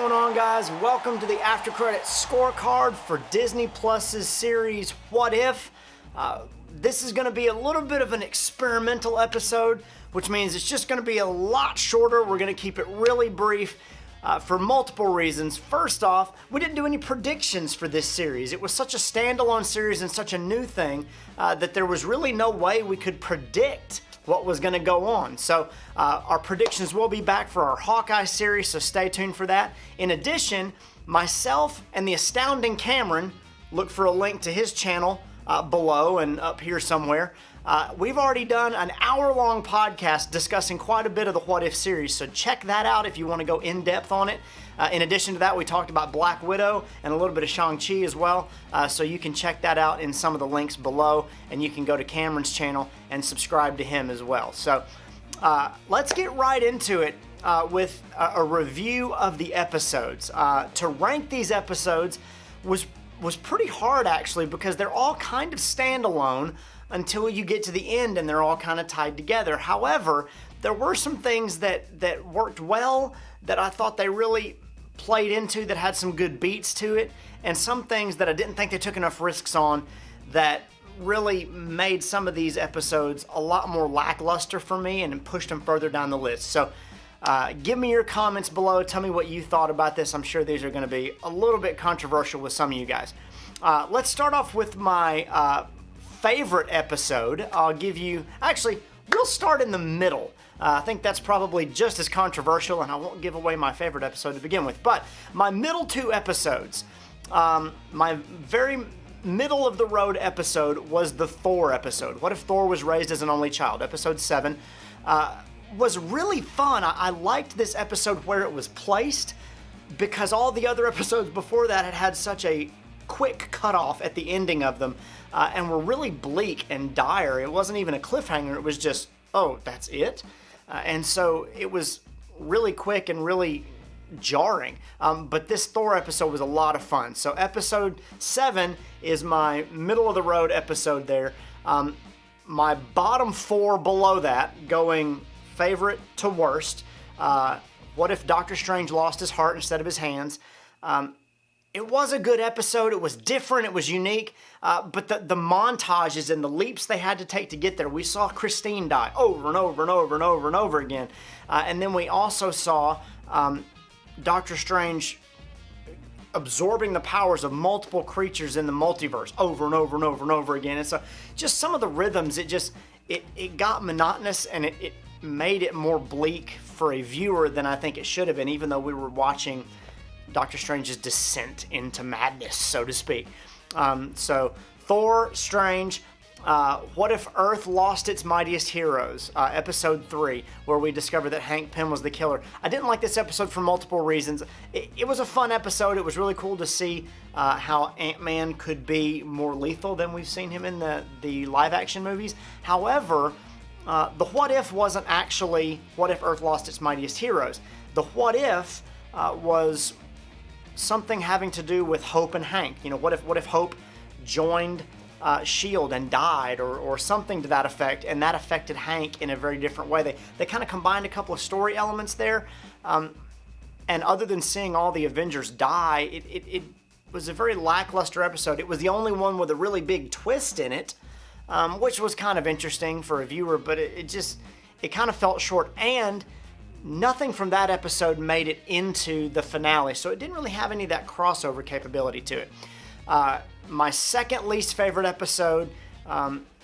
going on, guys? Welcome to the after credit scorecard for Disney Plus's series What If. This is going to be a little bit of an experimental episode, which means it's just going to be a lot shorter. We're going to keep it really brief for multiple reasons. First off, we didn't do any predictions for this series. It was such a standalone series and such a new thing that there was really no way we could predict what was going to go on. So our predictions will be back for our Hawkeye series, so stay tuned for that. In addition, myself and the astounding Cameron, look for a link to his channel below and up here somewhere. We've already done an hour-long podcast discussing quite a bit of the What If series, so check that out if you want to go in-depth on it. In addition to that, we talked about Black Widow and a little bit of Shang-Chi as well, so you can check that out in some of the links below, and you can go to Cameron's channel and subscribe to him as well. So let's get right into it with a review of the episodes. To rank these episodes was pretty hard, actually, because they're all kind of standalone until you get to the end and they're all kind of tied together. However, there were some things that worked well that I thought they really played into, that had some good beats to it, and some things that I didn't think they took enough risks on that really made some of these episodes a lot more lackluster for me and pushed them further down the list. So give me your comments below. Tell me what you thought about this. I'm sure these are going to be a little bit controversial with some of you guys. Let's start off with my favorite episode. We'll start in the middle. I think that's probably just as controversial, and I won't give away my favorite episode to begin with. But my middle two episodes, my very middle of the road episode was the Thor episode. What if Thor was raised as an only child? Episode 7 was really fun. I liked this episode where it was placed, because all the other episodes before that had such a quick cutoff at the ending of them, and were really bleak and dire. It wasn't even a cliffhanger. It was just, oh, that's it? And so it was really quick and really jarring. But this Thor episode was a lot of fun. So episode 7 is my middle of the road episode there. My bottom 4 below that, going favorite to worst. What if Doctor Strange lost his heart instead of his hands? It was a good episode. It was different. It was unique. But the montages and the leaps they had to take to get there. We saw Christine die over and over and over and over and over again. And then we also saw Doctor Strange absorbing the powers of multiple creatures in the multiverse over and over and over and over again. And so just some of the rhythms, it got monotonous, and it made it more bleak for a viewer than I think it should have been, even though we were watching Doctor Strange's descent into madness, so to speak. So Thor, Strange, What If Earth Lost Its Mightiest Heroes, episode 3, where we discovered that Hank Pym was the killer. I didn't like this episode for multiple reasons. It was a fun episode. It was really cool to see how Ant-Man could be more lethal than we've seen him in the live-action movies. However, the What If wasn't actually What If Earth Lost Its Mightiest Heroes. The What If was something having to do with Hope and Hank. You know, what if Hope joined S.H.I.E.L.D. and died, or something to that effect, and that affected Hank in a very different way. They kind of combined a couple of story elements there, and other than seeing all the Avengers die, it was a very lackluster episode. It was the only one with a really big twist in it, which was kind of interesting for a viewer, but it kind of felt short, and nothing from that episode made it into the finale, so it didn't really have any of that crossover capability to it. My second least favorite episode,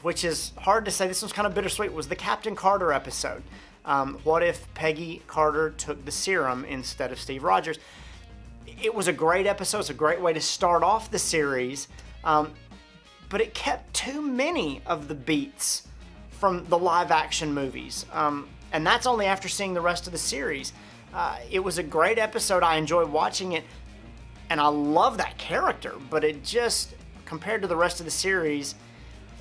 which is hard to say, this one's kind of bittersweet, was the Captain Carter episode. What if Peggy Carter took the serum instead of Steve Rogers? It was a great episode. It's a great way to start off the series, but it kept too many of the beats from the live-action movies. And that's only after seeing the rest of the series. It was a great episode. I enjoyed watching it, and I love that character, but it just, compared to the rest of the series,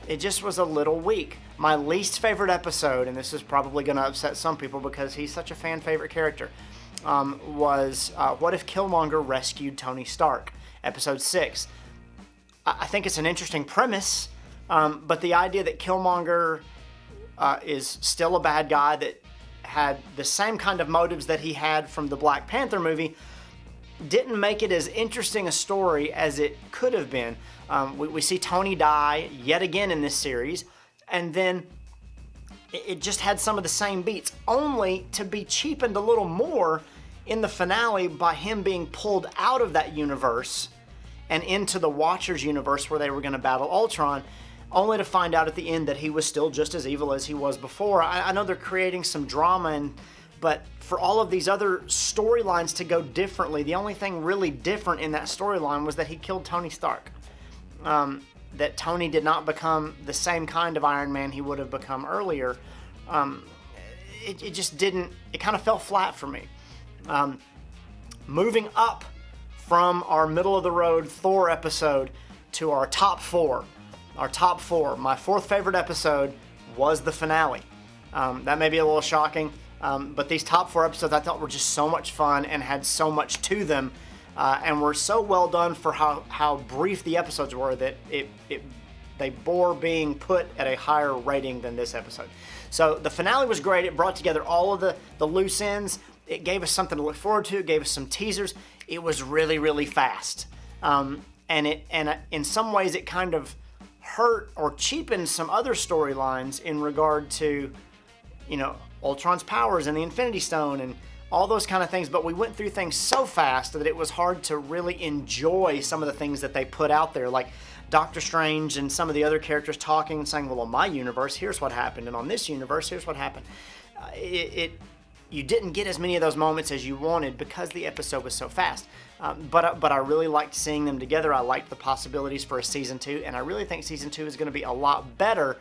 it just was a little weak. My least favorite episode, and this is probably going to upset some people because he's such a fan favorite character, was What if Killmonger rescued Tony Stark? Episode 6. I think it's an interesting premise, but the idea that Killmonger is still a bad guy that had the same kind of motives that he had from the Black Panther movie, didn't make it as interesting a story as it could have been. We see Tony die yet again in this series, and then it just had some of the same beats, only to be cheapened a little more in the finale by him being pulled out of that universe and into the Watcher's universe where they were going to battle Ultron, only to find out at the end that he was still just as evil as he was before. I know they're creating some drama, but for all of these other storylines to go differently, the only thing really different in that storyline was that he killed Tony Stark. That Tony did not become the same kind of Iron Man he would have become earlier. It just didn't, it kind of fell flat for me. Moving up from our middle of the road Thor episode to our top four. My fourth favorite episode was the finale. That may be a little shocking, but these top four episodes I thought were just so much fun and had so much to them, and were so well done for how brief the episodes were that they bore being put at a higher rating than this episode. So the finale was great. It brought together all of the loose ends. It gave us something to look forward to. It gave us some teasers. It was really, really fast. And in some ways it kind of hurt or cheapened some other storylines in regard to, Ultron's powers and the Infinity Stone and all those kind of things. But we went through things so fast that it was hard to really enjoy some of the things that they put out there, like Doctor Strange and some of the other characters talking and saying, well, on my universe, here's what happened, and on this universe, here's what happened. You didn't get as many of those moments as you wanted because the episode was so fast. But I really liked seeing them together. I liked the possibilities for a season 2, and I really think season 2 is going to be a lot better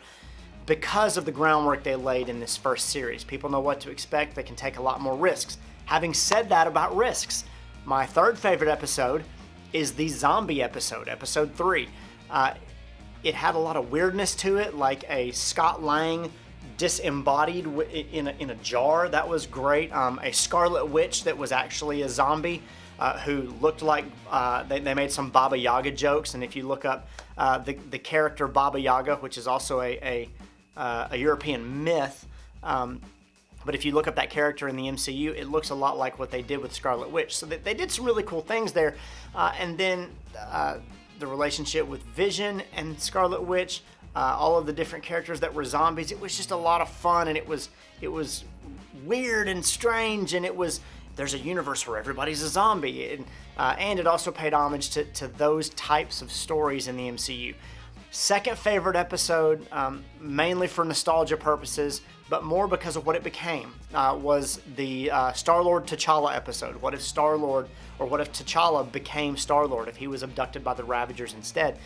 because of the groundwork they laid in this first series. People know what to expect. They can take a lot more risks. Having said that about risks, my third favorite episode is the zombie episode, episode 3. It had a lot of weirdness to it, like a Scott Lang disembodied in a jar. That was great. A Scarlet Witch that was actually a zombie who looked like they made some Baba Yaga jokes, and if you look up the character Baba Yaga, which is also a European myth, but if you look up that character in the MCU, it looks a lot like what they did with Scarlet Witch. So they did some really cool things there, and then the relationship with Vision and Scarlet Witch. All of the different characters that were zombies. It was just a lot of fun, and it was weird and strange, and there's a universe where everybody's a zombie, and it also paid homage to those types of stories in the MCU. Second favorite episode, mainly for nostalgia purposes, but more because of what it became, was the Star-Lord T'Challa episode. What if Star-Lord, or what if T'Challa became Star-Lord, if he was abducted by the Ravagers instead?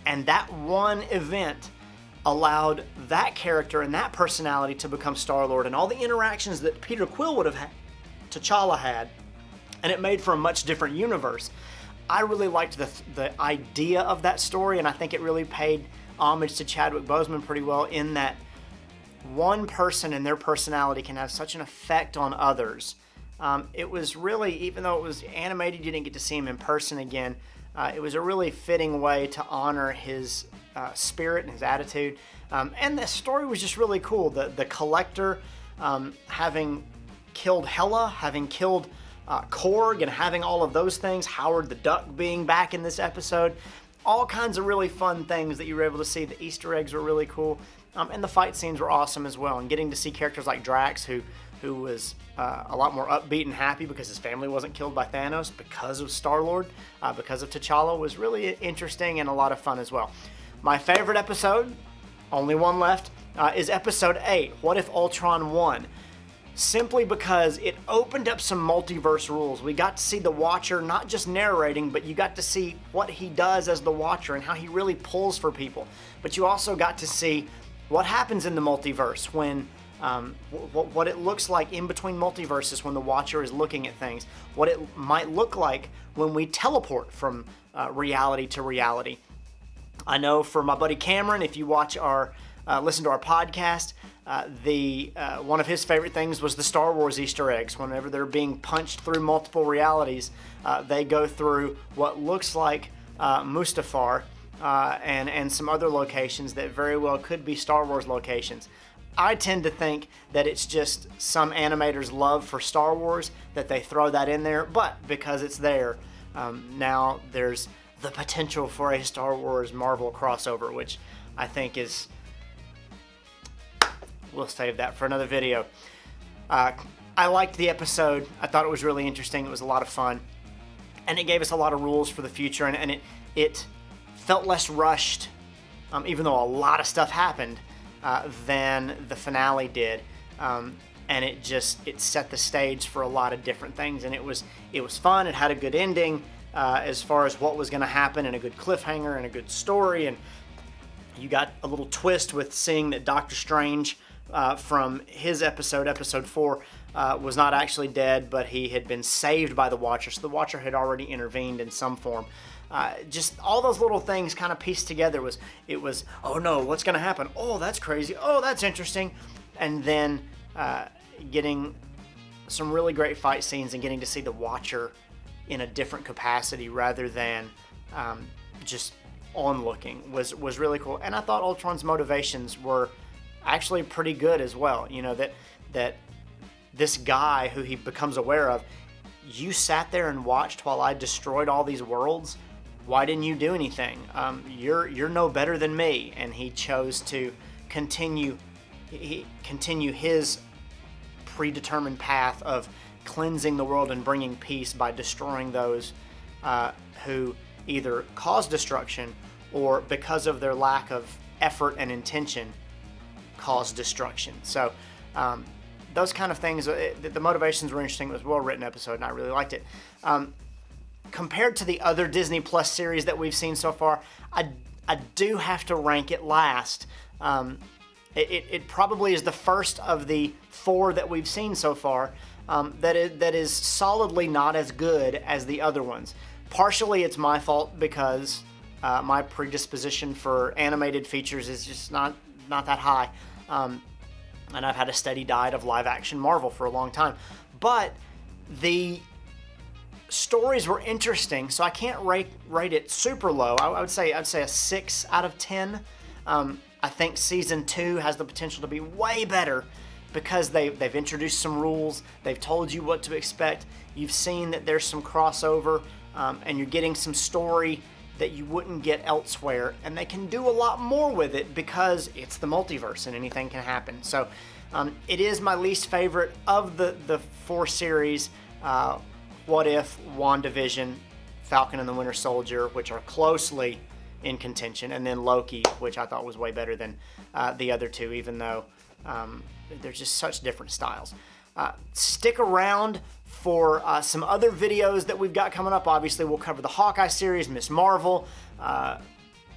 And that one event allowed that character and that personality to become Star-Lord, and all the interactions that Peter Quill would have had, T'Challa had, and it made for a much different universe. I really liked the idea of that story, and I think it really paid homage to Chadwick Boseman pretty well, in that one person and their personality can have such an effect on others. It was really, even though it was animated, you didn't get to see him in person again, it was a really fitting way to honor his spirit and his attitude. And the story was just really cool. The Collector having killed Hela, having killed Korg, and having all of those things, Howard the Duck being back in this episode, all kinds of really fun things that you were able to see. The Easter eggs were really cool, and the fight scenes were awesome as well. And getting to see characters like Drax, who was a lot more upbeat and happy because his family wasn't killed by Thanos because of Star-Lord, because of T'Challa, was really interesting and a lot of fun as well. My favorite episode, only one left, is episode 8, What If Ultron Won? Simply because it opened up some multiverse rules. We got to see the Watcher not just narrating, but you got to see what he does as the Watcher and how he really pulls for people. But you also got to see what happens in the multiverse when what it looks like in between multiverses when the Watcher is looking at things, what it might look like when we teleport from reality to reality. I know for my buddy Cameron, if you watch listen to our podcast, one of his favorite things was the Star Wars Easter eggs. Whenever they're being punched through multiple realities, they go through what looks like Mustafar and some other locations that very well could be Star Wars locations. I tend to think that it's just some animators' love for Star Wars that they throw that in there, but because it's there, now there's the potential for a Star Wars Marvel crossover, which I think is... We'll save that for another video. I liked the episode. I thought it was really interesting. It was a lot of fun. And it gave us a lot of rules for the future, and it felt less rushed, even though a lot of stuff happened, than the finale did. And it set the stage for a lot of different things, and it was fun. It had a good ending as far as what was going to happen, and a good cliffhanger and a good story. And you got a little twist with seeing that Doctor Strange, from his episode 4, was not actually dead, but he had been saved by the Watcher. So the Watcher had already intervened in some form. Just all those little things kind of pieced together. It was, oh no, what's going to happen? Oh, that's crazy. Oh, that's interesting. And then getting some really great fight scenes and getting to see the Watcher in a different capacity rather than just onlooking was really cool. And I thought Ultron's motivations were actually pretty good as well. You know, that this guy who he becomes aware of, you sat there and watched while I destroyed all these worlds. Why didn't you do anything? You're no better than me. And he chose to continue his predetermined path of cleansing the world and bringing peace by destroying those who either cause destruction or, because of their lack of effort and intention, cause destruction. So those kind of things, the motivations were interesting. It was a well-written episode, and I really liked it. Compared to the other Disney Plus series that we've seen so far, I do have to rank it last. It probably is the first of the 4 that we've seen so far that is solidly not as good as the other ones. Partially it's my fault because my predisposition for animated features is just not that high. And I've had a steady diet of live-action Marvel for a long time. But the stories were interesting, so I can't rate it super low. I'd say a 6 out of 10. I think Season 2 has the potential to be way better because they've introduced some rules. They've told you what to expect. You've seen that there's some crossover, and you're getting some story that you wouldn't get elsewhere, and they can do a lot more with it because it's the multiverse and anything can happen. So it is my least favorite of the 4 series. What If, WandaVision, Falcon and the Winter Soldier, which are closely in contention, and then Loki, which I thought was way better than the other 2, even though they're just such different styles. Stick around for some other videos that we've got coming up. Obviously, we'll cover the Hawkeye series, Ms. Marvel,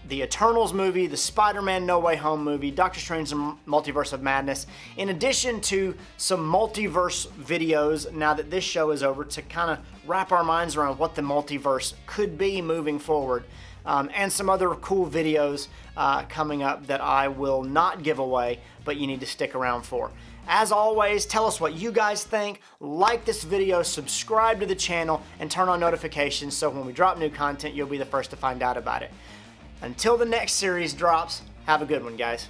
the Eternals movie, the Spider-Man No Way Home movie, Doctor Strange and Multiverse of Madness, in addition to some multiverse videos now that this show is over to kind of wrap our minds around what the multiverse could be moving forward, and some other cool videos coming up that I will not give away, but you need to stick around for. As always, tell us what you guys think, like this video, subscribe to the channel, and turn on notifications so when we drop new content, you'll be the first to find out about it. Until the next series drops, have a good one, guys.